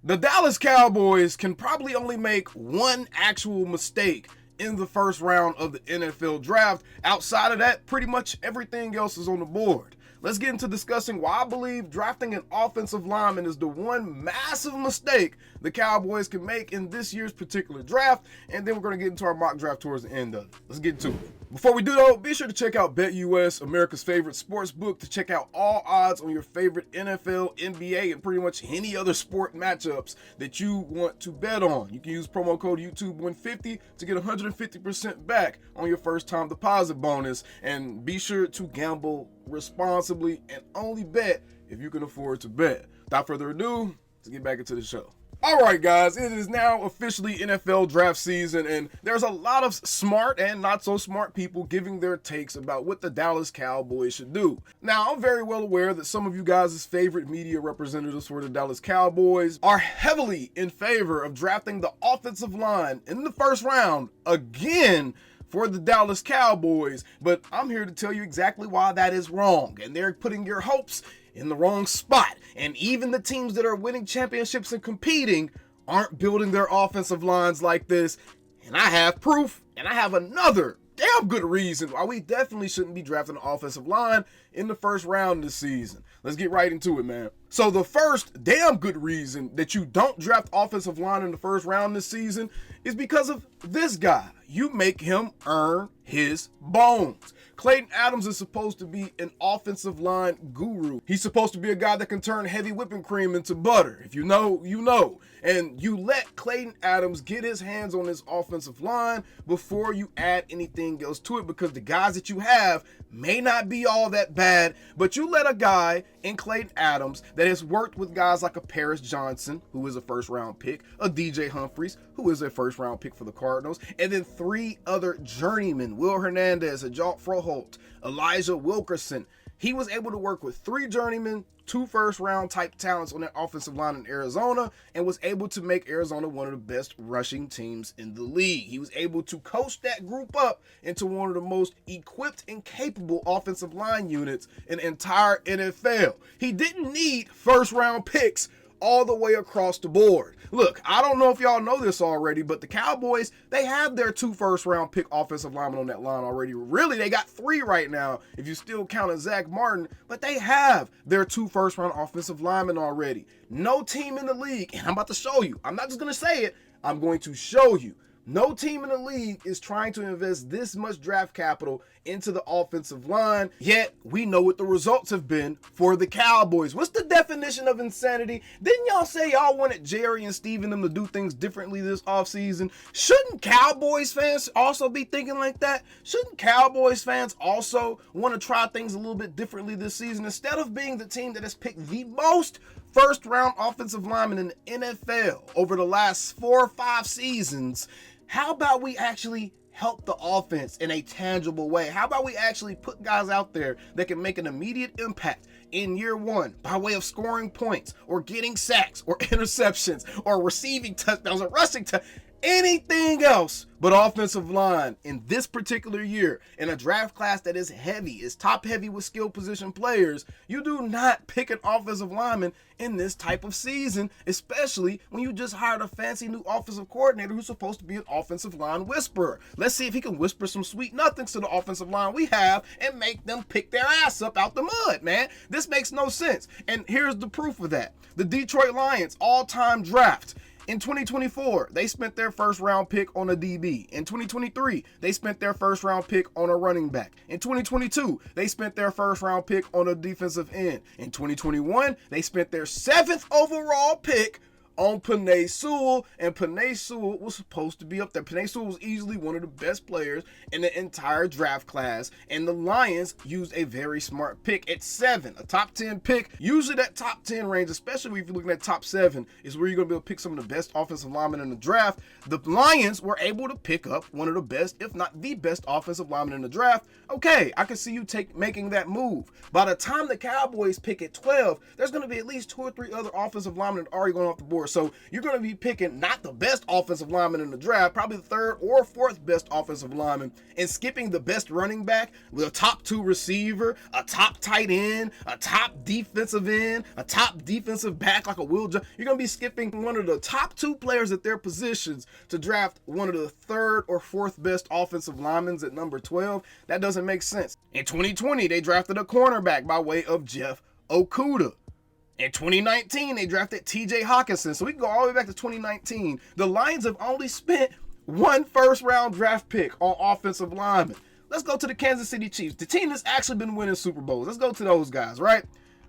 The Dallas Cowboys can probably only make one actual mistake in the first round of the NFL draft. Outside of that, pretty much everything else is on the board. Let's get into discussing why I believe drafting an offensive lineman is the one massive mistake the Cowboys can make in this year's particular draft, and then we're going to get into our mock draft towards the end of it. Let's get into it. Before we do though, be sure to check out BetUS, America's favorite sports book, to check out all odds on your favorite NFL, NBA, and pretty much any other sport matchups that you want to bet on. You can use promo code YouTube150 to get 150% back on your first time deposit bonus, and be sure to gamble responsibly and only bet if you can afford to bet. Without further ado, let's get back into the show. Alright guys, it is now officially NFL draft season, and there's a lot of smart and not so smart people giving their takes about what the Dallas Cowboys should do. Now, I'm very well aware that some of you guys' favorite media representatives for the Dallas Cowboys are heavily in favor of drafting the offensive line in the first round again for the Dallas Cowboys, but I'm here to tell you exactly why that is wrong, and they're putting your hopes in the wrong spot. And even the teams that are winning championships and competing aren't building their offensive lines like this. And I have proof, and I have another damn good reason why we definitely shouldn't be drafting an offensive line in the first round this season. Let's get right into it, man. So the first damn good reason that you don't draft offensive line in the first round this season is because of this guy. You make him earn his bones. Clayton Adams is supposed to be an offensive line guru. He's supposed to be a guy that can turn heavy whipping cream into butter. If you know, you know. And you let Clayton Adams get his hands on this offensive line before you add anything else to it, because the guys that you have may not be all that bad, but you let a guy in Clayton Adams that has worked with guys like a Paris Johnson, who is a first round pick, a DJ Humphries, who is a first round pick for the Cardinals, and then three other journeymen, Will Hernandez, Ajalt Froholt, Elijah Wilkerson. He was able to work with three journeymen, two first round type talents on that offensive line in Arizona, and was able to make Arizona one of the best rushing teams in the league. He was able to coach that group up into one of the most equipped and capable offensive line units in the entire NFL. He didn't need first round picks all the way across the board. Look, I don't know if y'all know this already, but the Cowboys, they have their two first round pick offensive linemen on that line already. Really, they got three right now if you still count Zach Martin, but they have their two first round offensive linemen already. No team in the league, and I'm about to show you, I'm not just going to say it, I'm going to show you. No team in the league is trying to invest this much draft capital into the offensive line, yet we know what the results have been for the Cowboys. What's the definition of insanity? Didn't y'all say y'all wanted Jerry and Steve and them to do things differently this offseason? Shouldn't Cowboys fans also be thinking like that? Shouldn't Cowboys fans also want to try things a little bit differently this season? Instead of being the team that has picked the most first round offensive linemen in the NFL over the last 4 or 5 seasons, how about we actually help the offense in a tangible way? How about we actually put guys out there that can make an immediate impact in year one by way of scoring points or getting sacks or interceptions or receiving touchdowns or rushing touchdowns? Anything else but offensive line in this particular year, in a draft class that is heavy, is top heavy with skill position players. You do not pick an offensive lineman in this type of season, especially when you just hired a fancy new offensive coordinator who's supposed to be an offensive line whisperer. Let's see if he can whisper some sweet nothings to the offensive line we have and make them pick their ass up out the mud, man. This makes no sense. And here's the proof of that. The Detroit Lions all-time draft. In 2024, they spent their first round pick on a DB. In 2023, they spent their first round pick on a running back. In 2022, they spent their first round pick on a defensive end. In 2021, they spent their 7th overall pick on Penei Sewell, and Penei Sewell was supposed to be up there. Penei Sewell was easily one of the best players in the entire draft class, and the Lions used a very smart pick at 7, a top 10 pick. Usually that top 10 range, especially if you're looking at top 7, is where you're going to be able to pick some of the best offensive linemen in the draft. The Lions were able to pick up one of the best, if not the best offensive lineman in the draft. Okay, I can see you making that move. By the time the Cowboys pick at 12, there's going to be at least 2 or 3 other offensive linemen already going off the board. 2024. So you're going to be picking not the best offensive lineman in the draft, probably the third or fourth best offensive lineman, and skipping the best running back, the top 2 receiver, a top tight end, a top defensive end, a top defensive back like a Will Jones. You're going to be skipping one of the top 2 players at their positions to draft one of the third or fourth best offensive linemen at number 12. That doesn't make sense. In 2020, they drafted a cornerback by way of Jeff Okudah. In 2019, they drafted TJ Hawkinson. So we can go all the way back to 2019. The Lions have only spent 1 first-round draft pick on offensive linemen. Let's go to the Kansas City Chiefs, the team that's actually been winning Super Bowls. Let's go to those guys, right?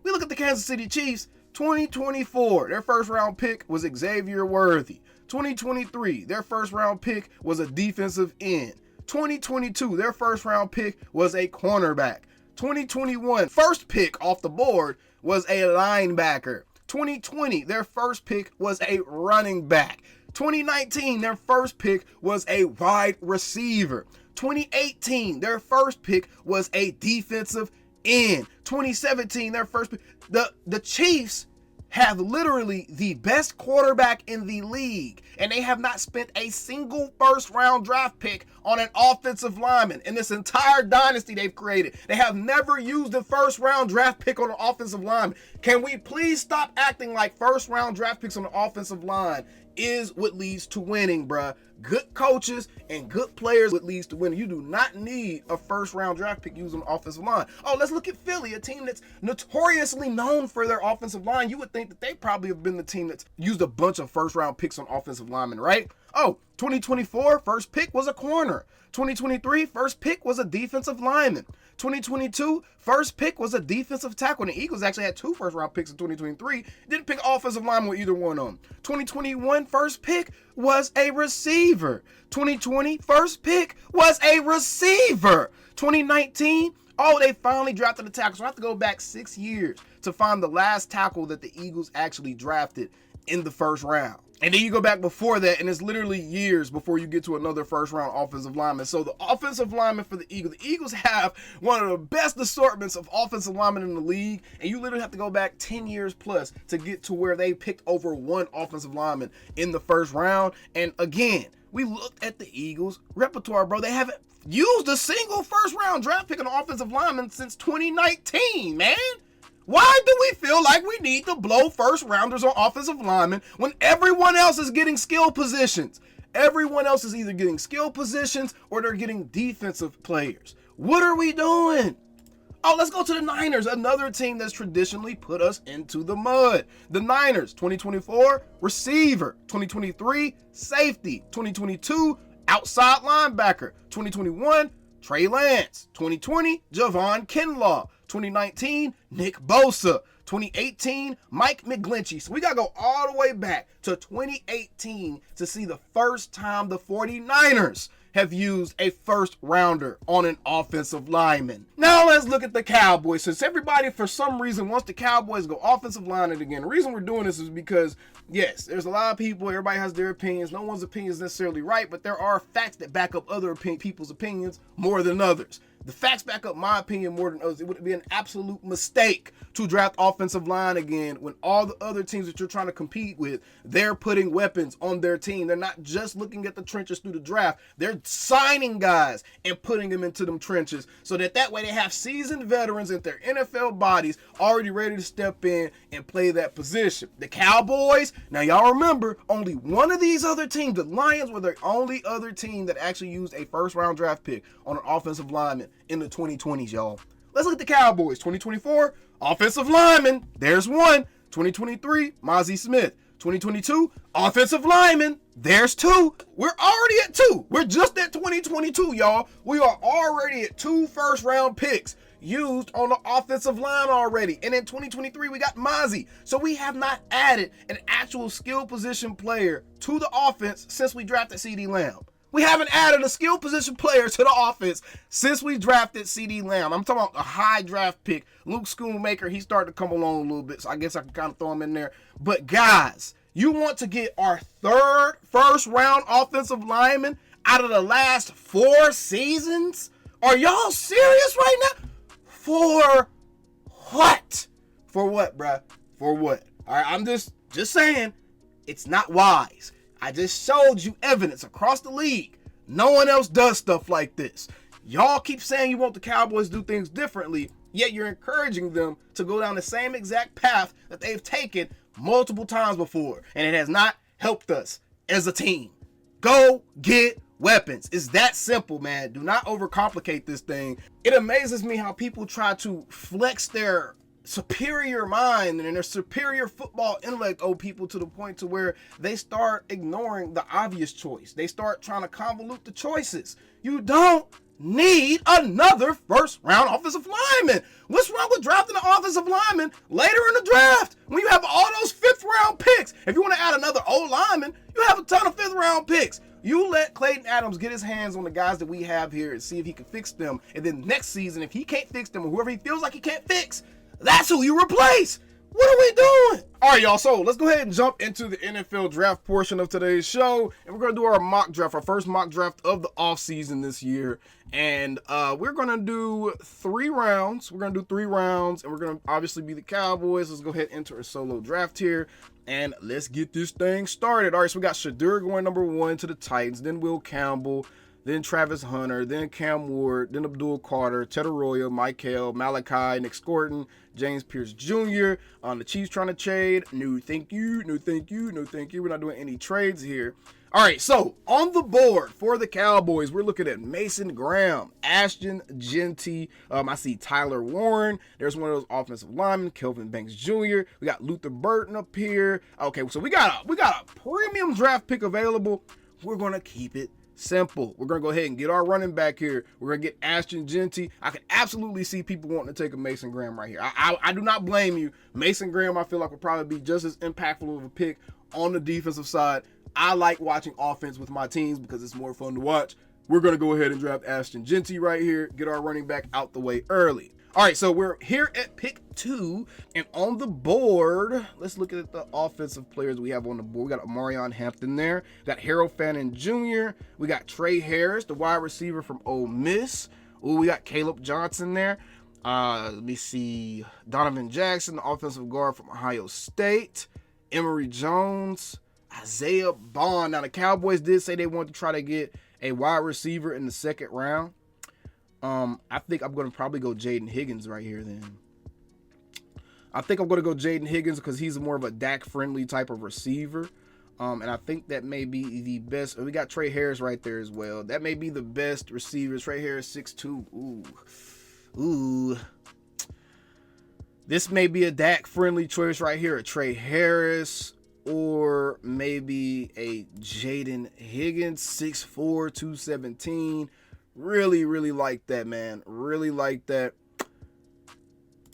We look at the Kansas City Chiefs, 2024, their first-round pick was Xavier Worthy. 2023, their first-round pick was a defensive end. 2022, their first-round pick was a cornerback. 2021, first pick off the board was a linebacker. 2020, their first pick was a running back. 2019, their first pick was a wide receiver. 2018, their first pick was a defensive end. 2017, their first pick. The Chiefs have literally the best quarterback in the league, and they have not spent a single first-round draft pick on an offensive lineman in this entire dynasty they've created. They have never used a first-round draft pick on an offensive lineman. Can we please stop acting like first-round draft picks on the offensive line is what leads to winning, bruh? Good coaches and good players what leads to winning. You do not need a first-round draft pick used on the offensive line. Oh, let's look at Philly, a team that's notoriously known for their offensive line. You would think that they probably have been the team that's used a bunch of first-round picks on offensive linemen, right? Oh, 2024, first pick was a corner. 2023, first pick was a defensive lineman. 2022, first pick was a defensive tackle. And the Eagles actually had 2 first-round picks in 2023. Didn't pick offensive lineman with either one of them. 2021, first pick was a receiver. 2020, first pick was a receiver. 2019, oh, they finally drafted a tackle. So I have to go back 6 years to find the last tackle that the Eagles actually drafted in the first round. And then you go back before that, and it's literally years before you get to another first-round offensive lineman. So the offensive lineman for the Eagles have one of the best assortments of offensive linemen in the league, and you literally have to go back 10 years plus to get to where they picked over 1 offensive lineman in the first round. And again, we looked at the Eagles' repertoire, bro. They haven't used a single first-round draft pick on an offensive lineman since 2019, man. Why do we feel like we need to blow first rounders on offensive linemen when everyone else is getting skill positions? Everyone else is either getting skill positions or they're getting defensive players. What are we doing? Oh, let's go to the Niners, another team that's traditionally put us into the mud. The Niners, 2024, receiver. 2023, safety. 2022, outside linebacker. 2021, Trey Lance. 2020, Javon Kinlaw. 2019, Nick Bosa. 2018, Mike McGlinchey. So we got to go all the way back to 2018 to see the first time the 49ers have used a first rounder on an offensive lineman. Now let's look at the Cowboys. Since everybody for some reason wants the Cowboys to go offensive lineman again, the reason we're doing this is because, yes, there's a lot of people, everybody has their opinions. No one's opinion is necessarily right, but there are facts that back up other people's opinions more than others. The facts back up my opinion more than others. It would be an absolute mistake to draft offensive line again when all the other teams that you're trying to compete with, they're putting weapons on their team. They're not just looking at the trenches through the draft. They're signing guys and putting them into them trenches so that way they have seasoned veterans at their NFL bodies already ready to step in and play that position. The Cowboys, now y'all remember, only one of these other teams, the Lions, were the only other team that actually used a first-round draft pick on an offensive lineman in the 2020s, y'all. Let's look at the Cowboys. 2024, offensive lineman, there's one. 2023, Mozzie Smith. 2022, offensive lineman, there's 2. We're already at 2. We're just at 2022, y'all. We are already at 2 first-round picks used on the offensive line already. And in 2023, we got Mozzie. So we have not added an actual skill position player to the offense since we drafted CeeDee Lamb. We haven't added a skill position player to the offense since we drafted CeeDee Lamb. I'm talking about a high draft pick. Luke Schoonmaker, he started to come along a little bit, so I guess I can kind of throw him in there. But guys, you want to get our 3rd first-round offensive lineman out of the last 4 seasons? Are y'all serious right now? For what? For what, bruh? For what? All right, I'm just saying. It's not wise. I just showed you evidence across the league. No one else does stuff like this. Y'all keep saying you want the Cowboys to do things differently, yet you're encouraging them to go down the same exact path that they've taken multiple times before, and it has not helped us as a team. Go get weapons. It's that simple, man. Do not overcomplicate this thing. It amazes me how people try to flex their superior mind and their superior football intellect, people, to the point to where they start ignoring the obvious choice. They start trying to convolute the choices. You don't need another first-round offensive lineman. What's wrong with drafting an offensive lineman later in the draft when you have all those fifth-round picks? If you want to add another O lineman, you have a ton of fifth-round picks. You let Clayton Adams get his hands on the guys that we have here and see if he can fix them. And then next season, if he can't fix them, or whoever he feels like he can't fix, that's who you replace. What are we doing? All right, y'all. So let's go ahead and jump into the NFL draft portion of today's show. And we're going to do our mock draft, our first mock draft of the offseason this year. And we're going to do 3 rounds. We're going to do 3 rounds. And we're going to obviously be the Cowboys. Let's go ahead and enter a solo draft here. And let's get this thing started. All right, so we got Shadur going number 1 to the Titans. Then Will Campbell. Then Travis Hunter, then Cam Ward, then Abdul Carter, Ted Arroyo, Mike Hale, Malachi, Nick Scorton, James Pierce Jr. The Chiefs trying to trade. No, thank you. No, thank you. No, thank you. We're not doing any trades here. All right, so on the board for the Cowboys, we're looking at Mason Graham, Ashton Jeanty. I see Tyler Warren. There's one of those offensive linemen, Kelvin Banks Jr. We got Luther Burton up here. Okay, so we got a premium draft pick available. We're gonna keep it simple. We're going to go ahead and get our running back here. We're going to get Ashton Jeanty. I can absolutely see people wanting to take a Mason Graham right here. I do not blame you. Mason Graham, I feel like, would probably be just as impactful of a pick on the defensive side. I like watching offense with my teams because it's more fun to watch. We're going to go ahead and draft Ashton Jeanty right here, get our running back out the way early. All right, so we're here at pick 2, and on the board, let's look at the offensive players we have on the board. We got Omarion Hampton there. We got Harold Fannin Jr. We got Trey Harris, the wide receiver from Ole Miss. Ooh, we got Caleb Johnson there. Let me see. Donovan Jackson, the offensive guard from Ohio State. Emory Jones. Isaiah Bond. Now, the Cowboys did say they wanted to try to get a wide receiver in the 2nd round. I think I'm going to probably go Jaden Higgins right here then. I think I'm going to go Jaden Higgins because he's more of a Dak-friendly type of receiver. And I think that may be the best. We got Trey Harris right there as well. That may be the best receiver. Trey Harris, 6'2". Ooh. This may be a Dak-friendly choice right here. A Trey Harris or maybe a Jaden Higgins, 6'4", 217. Really, really like that, man. Really like that.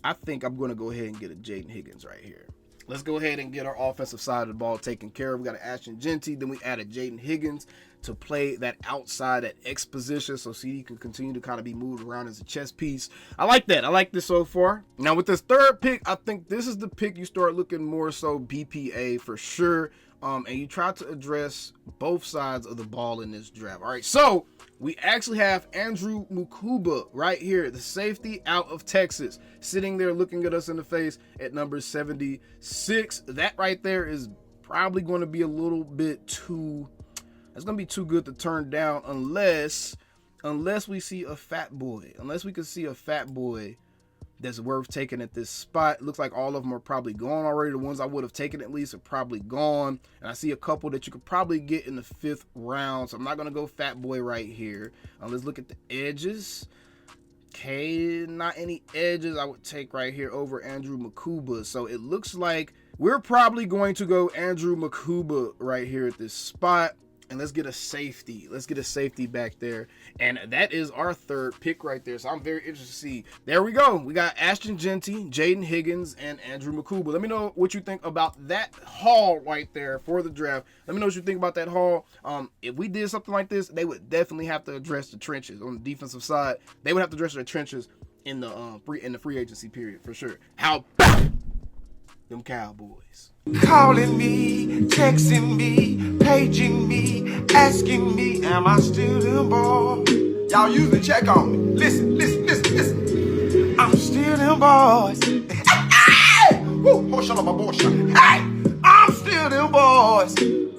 I think I'm going to go ahead and get a Jaden Higgins right here. Let's go ahead and get our offensive side of the ball taken care of. We got an Ashton Jeanty. Then we added Jaden Higgins to play that outside at X position so CD can continue to kind of be moved around as a chess piece. I like that. I like this so far. Now, with this 3rd pick, I think this is the pick you start looking more so BPA for sure. And you try to address both sides of the ball in this draft. All right, so we actually have Andrew Mukuba right here, the safety out of Texas, sitting there looking at us in the face at number 76. That right there is probably going to be a little bit too, it's going to be too good to turn down unless we see a fat boy. Unless we can see a fat boy that's worth taking at this spot. It looks like all of them are probably gone already. The ones I would have taken at least are probably gone. And I see a couple that you could probably get in the 5th round. So I'm not going to go fat boy right here. Let's look at the edges. Okay, not any edges I would take right here over Andrew Mukuba. So it looks like we're probably going to go Andrew Mukuba right here at this spot. And let's get a safety. Let's get a safety back there. And that is our 3rd pick right there. So I'm very interested to see. There we go. We got Ashton Jeanty, Jaden Higgins, and Andrew Mukuba. Let me know what you think about that haul right there for the draft. Let me know what you think about that haul. If we did something like this, they would definitely have to address the trenches on the defensive side. They would have to address their trenches in the free agency period for sure. How about them Cowboys? Calling me, texting me, paging me, asking me, am I still them boy? Y'all usually check on me. Listen. I'm still them boys. Hey! Woo, shut up, my boy. Hey! I'm still still them boys.